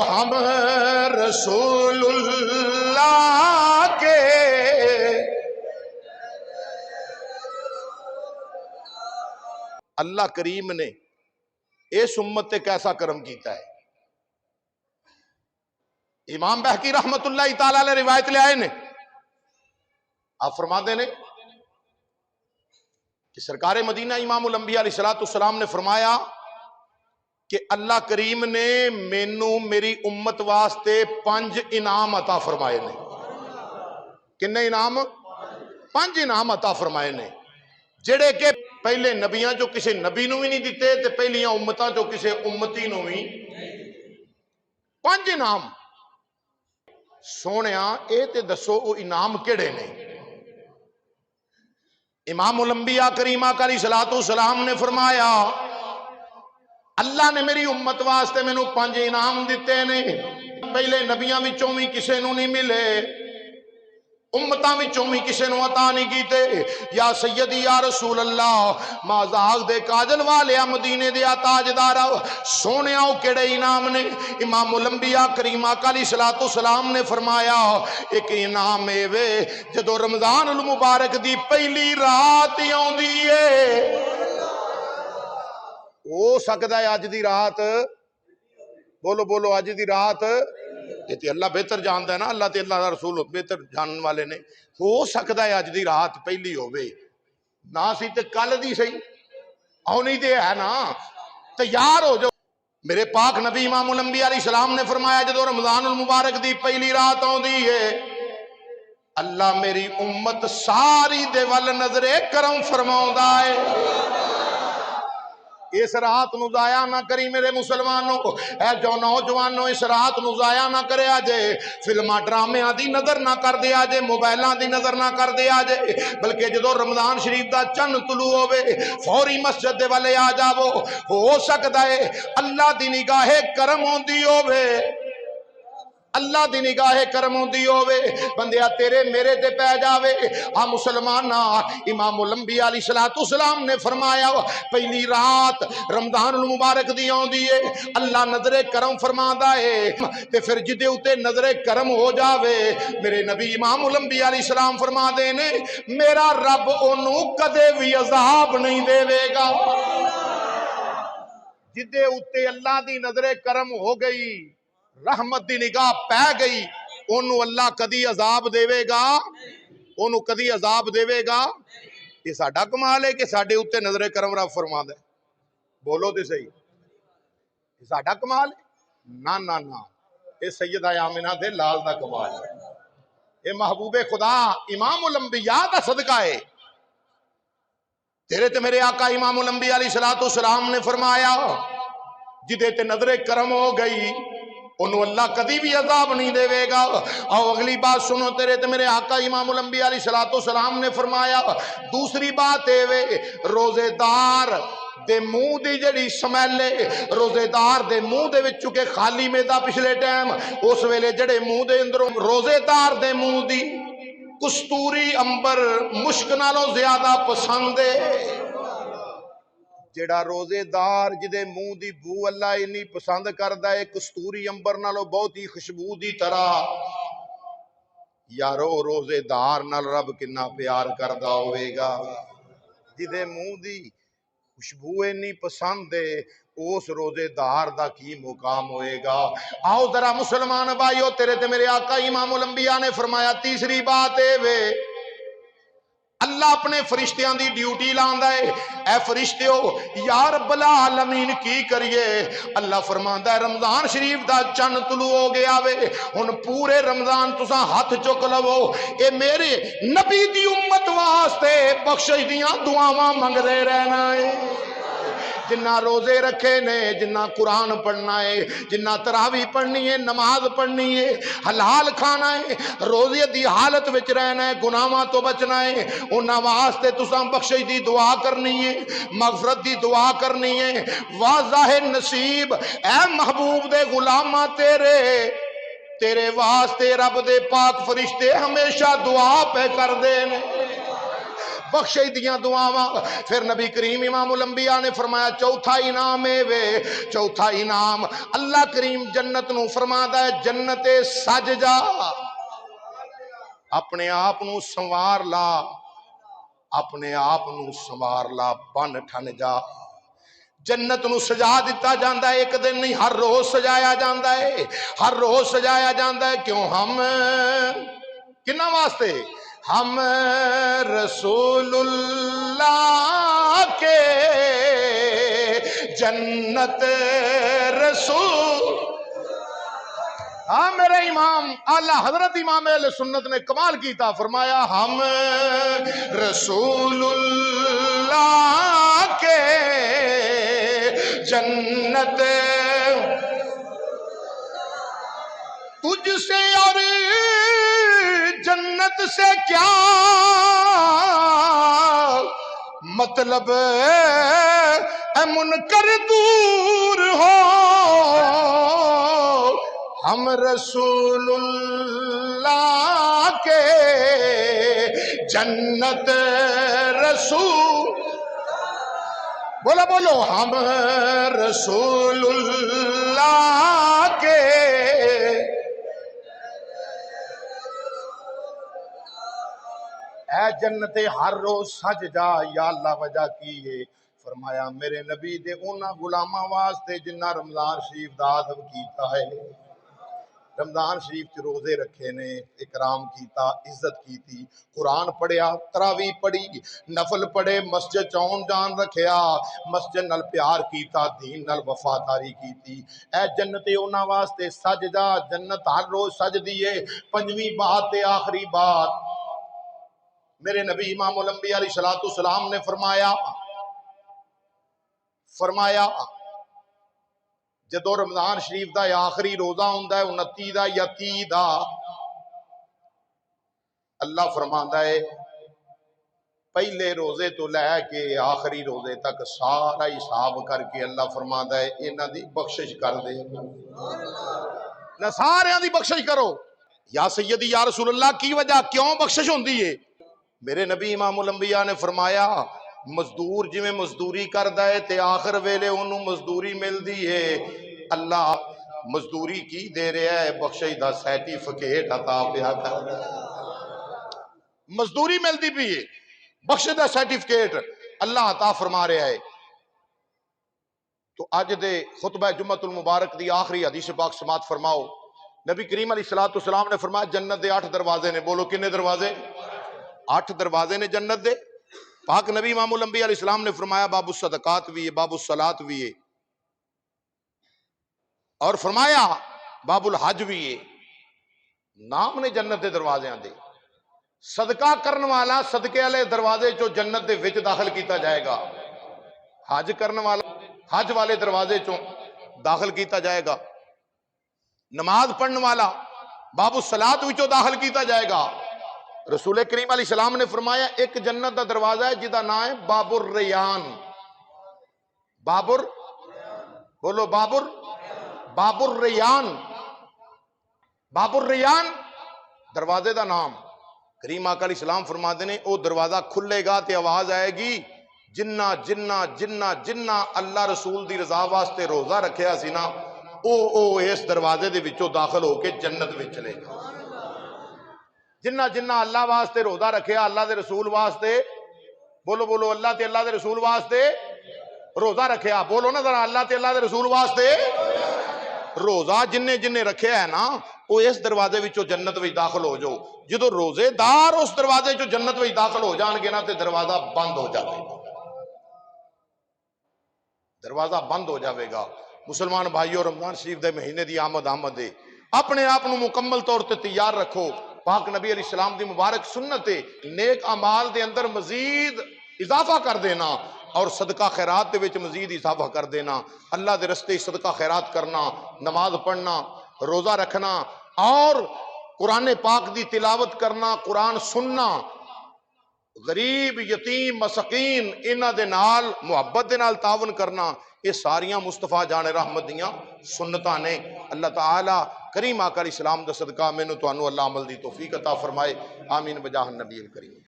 ہم رسول اللہ کے اللہ کریم نے اس امت تے کیسا کرم کیتا ہے. امام بہقی رحمت اللہ تعالی علیہ روایت لے آئے نے. آپ فرماتے نے کہ سرکار مدینہ امام الانبیاء علیہ السلام نے فرمایا کہ اللہ کریم نے مینوں میری امت واسطے 5 انعام عطا فرمائے نے. کنے انعام؟ 5 انعام عطا فرمائے نے جڑے کہ پہلے نبیاں جو کسی نبی نو بھی نہیں دیتے تے پہلیاں امتاں جو کسی امتی نو بھی. 5 انعام. سونیا اے تے دسو او انعام کیڑے نے؟ امام الانبیاء کریمہ علیہ الصلوۃ والسلام نے فرمایا اللہ نے میری امت واسطے مینوں 5 انعام دیتے نے. پہلے نبیاں وچوں بھی کسے نو نہیں ملے، امتاں وچوں بھی کسے نو عطا نہیں کیتے. یا سیدی یا رسول اللہ مازاغ دے کاجل والیا مدینے دے تاجدارا سونیا او کیڑے انعام نے؟ امام الانبیاء کریمہ علیہ الصلوۃ والسلام نے فرمایا ایک انعام اے وے جدو رمضان المبارک دی پہلی رات آوندی ہے. ہو سکدا ہے اج دی رات، بولو بولو، اج دی رات یہ تے اللہ بہتر جاندا ہے نا، اللہ تے اللہ دا رسول بہتر جانن والے نے. ہو سکدا ہے اج دی رات پہلی ہوے نہ سی تے کل دی صحیح آنی تے ہے نا. تیار ہو جاؤ. میرے پاک نبی امام الانبیاء علیہ السلام نے فرمایا جدو رمضان المبارک دی پہلی رات آندی ہے اللہ میری امت ساری دے ول نظر کرم فرماؤندا ہے. اس رات نو ضائع نہ کری میرے مسلمانوں. اے جو نوجوانوں اس رات نو ضائع نہ کریا جے. فلماں ڈرامیاں دی نظر نہ کر دیا جے، موبائلاں دی نظر نہ کر دیا جے، بلکہ جدو رمضان شریف دا چن طلوع ہوے فوری مسجد دے والے آ جاؤ. ہو سکدا ہے اللہ دی نگاہ کرم ہوندی ہوے، اللہ دی نگاہ کرم ہوندی ہوے بندیا تیرے میرے تے پہ جاوے. آ مسلمانہ امام الانبیاء علیہ الصلوۃ والسلام نے فرمایا پہلی رات رمضان المبارک دی آندی ہے اللہ نظر کرم فرماندا ہے تے پھر جدے اوتے نظر کرم ہو جاوے میرے نبی امام الانبیاء علیہ السلام فرما دے نے میرا رب اونوں کدے بھی عذاب نہیں دے گا. جدے اوتے اللہ دی نظر کرم ہو گئی، رحمت دی نگاہ پہ گئی، انہوں اللہ کدی عذاب دے گا؟ انہوں کدی عذاب دے گا؟ یہ ساڈا کمال ہے کہ ساڈے اوتے نظر کرم رب فرماندا ہے. بولو تے صحیح، یہ ساڈا کمال ہے؟ نہ نہ نہ، یہ سیدہ آمنہ دے لال دا کمال ہے. یہ محبوب خدا امام الانبیاء دا صدقہ ہے. تیرے تے میرے آقا امام الانبیاء علیہ الصلوۃ والسلام نے فرمایا جدے تے نظر کرم ہو گئی انہوں اللہ کدی بھی عذاب نہیں دے گا. اور اگلی بات سنو، تیرے تے میرے آقا امام الانبیاء علیہ الصلوۃ والسلام نے فرمایا دوسری بات اے وے روزے دار دے منہ دی جڑی سمیل ہے، روزے دار دے منہ دے وچ چکے خالی میدا پچھلے ٹائم اس ویلے جڑے منہ دے اندروں روزے دار دے منہ دی کستوری امبر مشک نالوں زیادہ پسند ہے. جڑا روزے دار جدے منہ دی بو اللہ انی پسند کردا ہے کستوری امبر نالوں بہت ہی خوشبو دی طرح. یارو روزے دار نال رب کنا پیار کردا ہوئے گا. جدے منہ دی خوشبو انی پسند ہے اس روزے دار دا کی مقام ہوئے گا. آؤ ذرا مسلمان بھائیو تیرے تے میرے آقا امام الانبیاء نے فرمایا تیسری بات اے وے اللہ اپنے فرشتیاں دی ڈیوٹی لاندا ہے. اے فرشتیو یا رب العالمین کی کریے؟ اللہ فرماندا ہے رمضان شریف دا چن طلوع ہو گیا وے ہن پورے رمضان تساں ہاتھ چک لو اے میرے نبی دی امت واسطے بخشش دیاں دعاواں منگدے رہنا ہے. جنہ روزے رکھے نے، جنہ قرآن پڑھنا ہے، جنہ تراویح پڑھنی ہے، نماز پڑھنی ہے، حلال کھانا ہے، روزے دی حالت وچ رہنا ہے، گناہاں تو بچنا ہے، انہاں واسطے تساں بخشش دی دعا کرنی ہے، مغفرت دی دعا کرنی ہے. واضح نصیب اے محبوب دے غلاماں تیرے واسطے رب دے پاک فرشتے ہمیشہ دعا پہ کر دے نے. بخشش دیاں دعاواں۔ پھر نبی کریم امام الانبیاء نے فرمایا چوتھا انعام اے وے، چوتھا انعام اللہ کریم جنت نو فرماتا ہے جنت سج جا، اپنے آپ نو سنوار لا، اپنے آپ نو سنوار لا، بن ٹھن جا۔ جنت نو سجا دیتا جاندا ہے، ایک دن نہیں ہر روز سجایا جاندا ہے، ہر روز سجایا جاندا ہے۔ کیوں؟ ہم کنا واسطے؟ ہم رسول اللہ کے جنت رسول۔ ہاں میرے امام اعلی حضرت امام اہل سنت نے کمال کیتا، فرمایا ہم رسول اللہ کے جنت تجھ سے اور جنت سے کیا مطلب اے منکر دور ہو، ہم رسول اللہ کے جنت رسول، بولو بولو، ہم رسول اللہ کے۔ اے جنت ہر روز سج جا، یا اللہ وجہ کی ہے؟ فرمایا میرے نبی دے اونا غلاماں واسطے جنہ رمضان شریف دا ادب کیتا ہے، رمضان شریف چ روزے رکھے نے، اکرام کیتا، عزت کیتی، قرآن پڑھیا، تراویح پڑھی، نفل پڑھے، مسجد چون جان رکھیا، مسجد نال پیار کیتا، دین نال وفاداری کیتی۔ اے جنت انہاں واسطے سج جا، جنت ہر روز سج دیئے۔ پنجویں بات تے آخری بات میرے نبی امام الانبیاء علیہ السلام نے فرمایا جدو رمضان شریف دا آخری روزہ ہوندا ہے 29 دا یا 30 دا، اللہ فرماندا ہے پہلے روزے تو لے کے آخری روزے تک سارا حساب کر کے اللہ فرماندا ہے انہاں دی بخشش کر دے، نہ سارے دی بخشش کرو۔ یا سیدی یا رسول اللہ کی وجہ کیوں بخشش ہوندی ہے؟ میرے نبی امام الانبیاء نے فرمایا مزدور جویں مزدوری کردا ہے تے آخر ویلے انہوں مزدوری ملدی ہے، اللہ مزدوری کی دے رہا ہے؟ بخشش دا سرٹیفکیٹ عطا پیا کر رہا ہے، مزدوری ملدی بھی ہے، بخشش دا سرٹیفکیٹ اللہ عطا فرما رہا ہے۔ تو اج دے خطبہ جمعۃ المبارک دی آخری حدیث پاک سماعت فرماؤ۔ نبی کریم علیہ السلام نے فرمایا جنت دے 8 دروازے نے، بولو کنے دروازے؟ 8 دروازے نے جنت دے۔ پاک نبی امام الانبیاء علیہ السلام نے فرمایا باب الصدقات بھی ہے، باب الصلاۃ بھی ہے، اور فرمایا باب الحج بھی ہے۔ نام نے جنت دے دروازے دے۔ صدقہ کرن والا صدقے والے دروازے چو جنت دے وچ داخل کیتا جائے گا، حج کرن والا حج والے دروازے چو داخل کیتا جائے گا، نماز پڑھن والا باب الصلاۃ وچوں داخل کیتا جائے گا۔ رسول کریم علیہ السلام نے فرمایا ایک جنت دا دروازہ ہے جدا نام ہے باب الریان، بولو باب الریان، باب الریان دروازے دا نام۔ کریم آقا علیہ السلام فرماتے ہیں او دروازہ کھلے گا تے آواز آئے گی جنہ اللہ رسول دی رضا واسطے روزہ رکھیا سی نا او اس دروازے دے وچوں داخل ہو کے جنت وچ چلے گا۔ جنہ اللہ واسطے روزہ رکھیا، اللہ دے رسول واسطے، بولو اللہ تے اللہ دے رسول واسطے روزہ رکھیا، بولو نا ذرا اللہ تے اللہ دے رسول واسطے روزہ جن رکھیا ہے نا وہ اس دروازے وچوں جنت وچ داخل ہو جاؤ۔ جدو روزے دار اس دروازے چوں جنت وچ داخل ہو جان گے نا تے دروازہ بند ہو جائے گا، دروازہ بند ہو جاوے گا۔ مسلمان بھائیو رمضان شریف دے مہینے دی آمد ہے، اپنے آپ نو مکمل طور تے تیار رکھو۔ پاک نبی علیہ السلام دی مبارک سنت ہے نیک اعمال دے اندر مزید اضافہ کر دینا اور صدقہ خیرات دے وچ مزید اضافہ کر دینا۔ اللہ دے رستے صدقہ خیرات کرنا، نماز پڑھنا، روزہ رکھنا اور قرآن پاک دی تلاوت کرنا، قرآن سننا، غریب یتیم مسکین انہاں دے نال محبت دے نال تعاون کرنا، یہ ساریاں مصطفیٰ جان رحمت دیاں سنتاں نے۔ اللہ تعالی کریم آقا علیہ السلام دا صدقہ مینوں تانوں اللہ عمل دی توفیق عطا فرمائے، آمین بجاہ النبی الکریم۔